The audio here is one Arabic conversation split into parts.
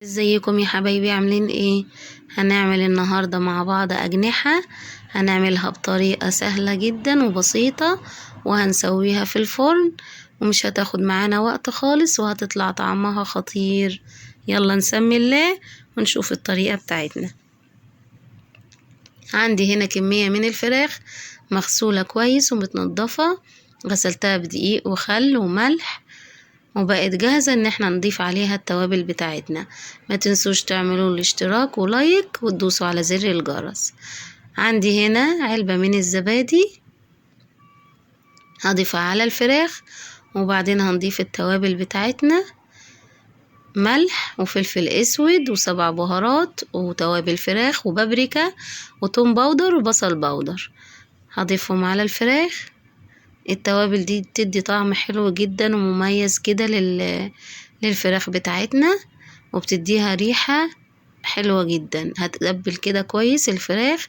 ازيكم يا حبايبي، عاملين ايه؟ هنعمل النهاردة مع بعض أجنحة. هنعملها بطريقة سهلة جدا وبسيطة، وهنسويها في الفرن ومش هتاخد معانا وقت خالص، وهتطلع طعمها خطير. يلا نسمي الله ونشوف الطريقة بتاعتنا. عندي هنا كمية من الفراخ مغسولة كويس ومتنضفة، غسلتها بدقيق وخل وملح، وبقت جاهزة ان احنا نضيف عليها التوابل بتاعتنا. ما تنسوش تعملوا الاشتراك ولايك وتدوسوا على زر الجرس. عندي هنا علبة من الزبادي هضيفها على الفراخ، وبعدين هنضيف التوابل بتاعتنا: ملح وفلفل اسود وسبع بهارات وتوابل فراخ وبابريكا وتوم باودر وبصل باودر. هضيفهم على الفراخ. التوابل دي بتدي طعم حلو جدا ومميز كده للفراخ بتاعتنا، وبتديها ريحة حلوة جدا. هتقبل كده كويس الفراخ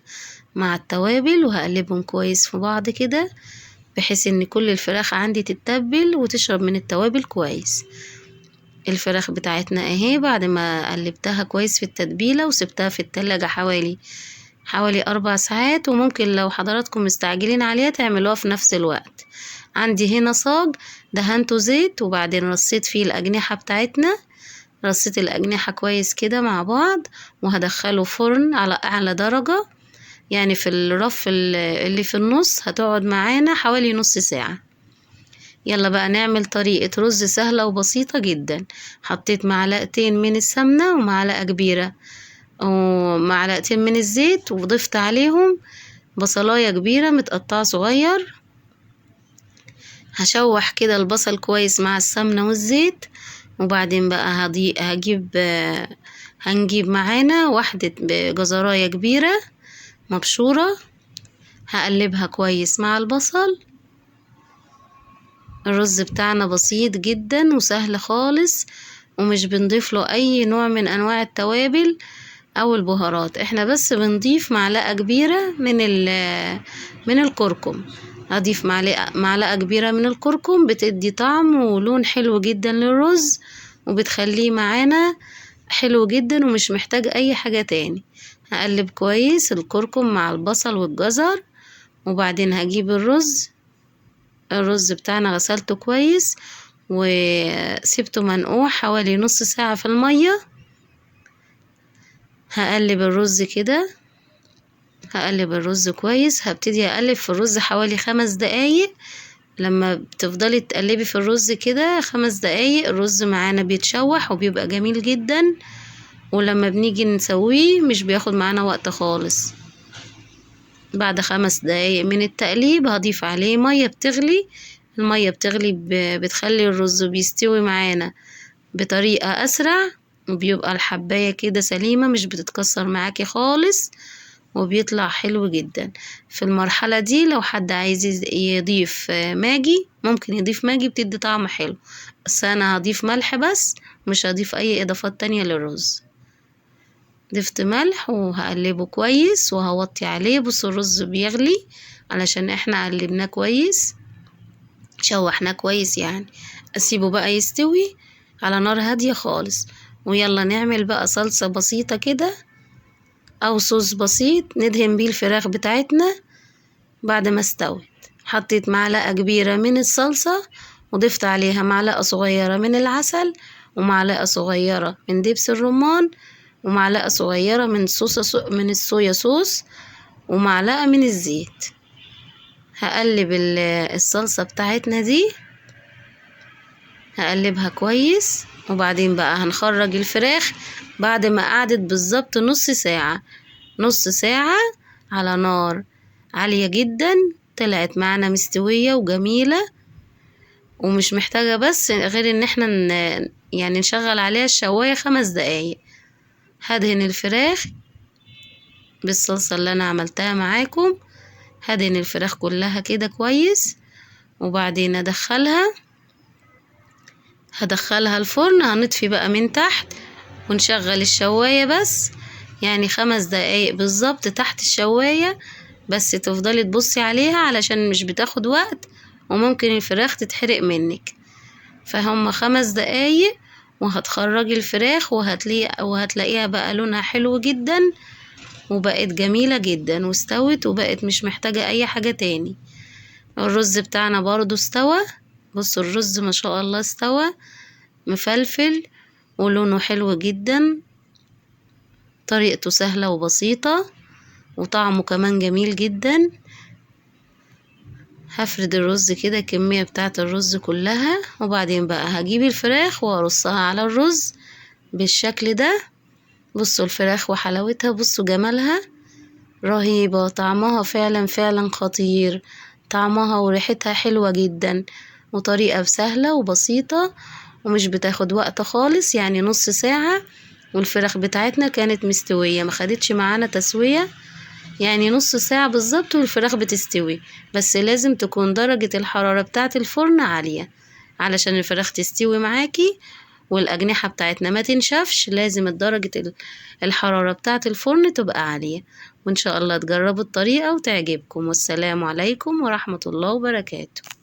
مع التوابل، وهقلبهم كويس في بعض كده بحيث ان كل الفراخ عندي تتبل وتشرب من التوابل كويس. الفراخ بتاعتنا اهي بعد ما قلبتها كويس في التتبيلة وسبتها في التلاجة حوالي 4 ساعات، وممكن لو حضراتكم مستعجلين عليها تعملوها في نفس الوقت. عندي هنا صاج دهنته زيت، وبعدين رصيت فيه الأجنحة بتاعتنا. رصيت الأجنحة كويس كده مع بعض، وهدخله فرن على أعلى درجة، يعني في الرف اللي في النص هتقعد معانا حوالي نص ساعة. يلا بقى نعمل طريقة رز سهلة وبسيطة جدا. حطيت معلقتين من السمنة ومعلقة كبيرة ومعلقتين من الزيت، وضفت عليهم بصلاية كبيرة متقطعة صغير. هشوح كده البصل كويس مع السمنة والزيت، وبعدين بقى هنجيب معانا واحدة جزراية كبيرة مبشورة، هقلبها كويس مع البصل. الرز بتاعنا بسيط جدا وسهل خالص، ومش بنضيف له اي نوع من انواع التوابل او البهارات. احنا بس بنضيف معلقة كبيرة من الكركم. هضيف معلقة كبيرة من الكركم، بتدي طعم ولون حلو جدا للرز، وبتخليه معانا حلو جدا ومش محتاج اي حاجة تاني. هقلب كويس الكركم مع البصل والجزر، وبعدين هجيب الرز بتاعنا غسلته كويس وسبته منقوع حوالي نص ساعة في المية. هقلب الرز كويس. هبتدي اقلب في الرز حوالي 5 دقايق. لما بتفضلي تقلبي في الرز كده 5 دقايق الرز معانا بيتشوح وبيبقى جميل جدا، ولما بنيجي نسويه مش بياخد معانا وقت خالص. بعد 5 دقايق من التقليب هضيف عليه مية بتغلي. المية بتغلي بتخلي الرز بيستوي معانا بطريقة اسرع، وبيبقى الحباية كده سليمة مش بتتكسر معاكي خالص، وبيطلع حلو جدا. في المرحلة دي لو حد عايز يضيف ماجي ممكن يضيف ماجي، بتدي طعم حلو، بس انا هضيف ملح بس، مش هضيف اي اضافات تانية للرز. ضفت ملح وهقلبه كويس وهوطي عليه. بصوا الرز بيغلي علشان احنا قلبناه كويس، شوحناه كويس يعني. اسيبه بقى يستوي على نار هادية خالص. ويلا نعمل بقى صلصة بسيطة كده او صوص بسيط ندهن بيه الفراخ بتاعتنا. بعد ما استوت حطيت معلقة كبيرة من الصلصة، وضفت عليها معلقة صغيرة من العسل، ومعلقة صغيرة من دبس الرمان، ومعلقة صغيرة من الصويا صوص، ومعلقة من الزيت. هقلب الصلصة بتاعتنا دي، هقلبها كويس. وبعدين بقى هنخرج الفراخ بعد ما قعدت بالظبط نص ساعة على نار عالية جدا. طلعت معنا مستوية وجميلة، ومش محتاجة بس غير ان احنا يعني نشغل عليها الشواية 5 دقايق. هدهن الفراخ بالصلصة اللي انا عملتها معاكم، هدهن الفراخ كلها كده كويس، وبعدين هدخلها الفرن. هنطفي بقى من تحت ونشغل الشواية بس، يعني 5 دقايق بالظبط تحت الشواية بس. تفضلي تبصي عليها علشان مش بتاخد وقت، وممكن الفراخ تتحرق منك. فهم 5 دقايق وهتخرجي الفراخ وهتلاقيها بقى لونها حلو جدا وبقت جميلة جدا واستوت وبقت مش محتاجة اي حاجة تاني. الرز بتاعنا برضو استوى. بصوا الرز ما شاء الله استوى مفلفل ولونه حلو جدا، طريقته سهلة وبسيطة وطعمه كمان جميل جدا. هفرد الرز كده كمية بتاعة الرز كلها، وبعدين بقى هجيب الفراخ وارصها على الرز بالشكل ده. بصوا الفراخ وحلاوتها، بصوا جمالها رهيبة، طعمها فعلا فعلا خطير، طعمها وريحتها حلوة جدا، وطريقة سهلة وبسيطة ومش بتاخد وقت خالص، يعني نص ساعة والفراخ بتاعتنا كانت مستوية، ما خدتش معانا تسوية، يعني نص ساعة بالظبط والفراخ بتستوي. بس لازم تكون درجة الحرارة بتاعة الفرن عالية علشان الفراخ تستوي معاكي والأجنحة بتاعتنا ما تنشفش. لازم درجة الحرارة بتاعة الفرن تبقى عالية. وإن شاء الله تجربوا الطريقة وتعجبكم. والسلام عليكم ورحمة الله وبركاته.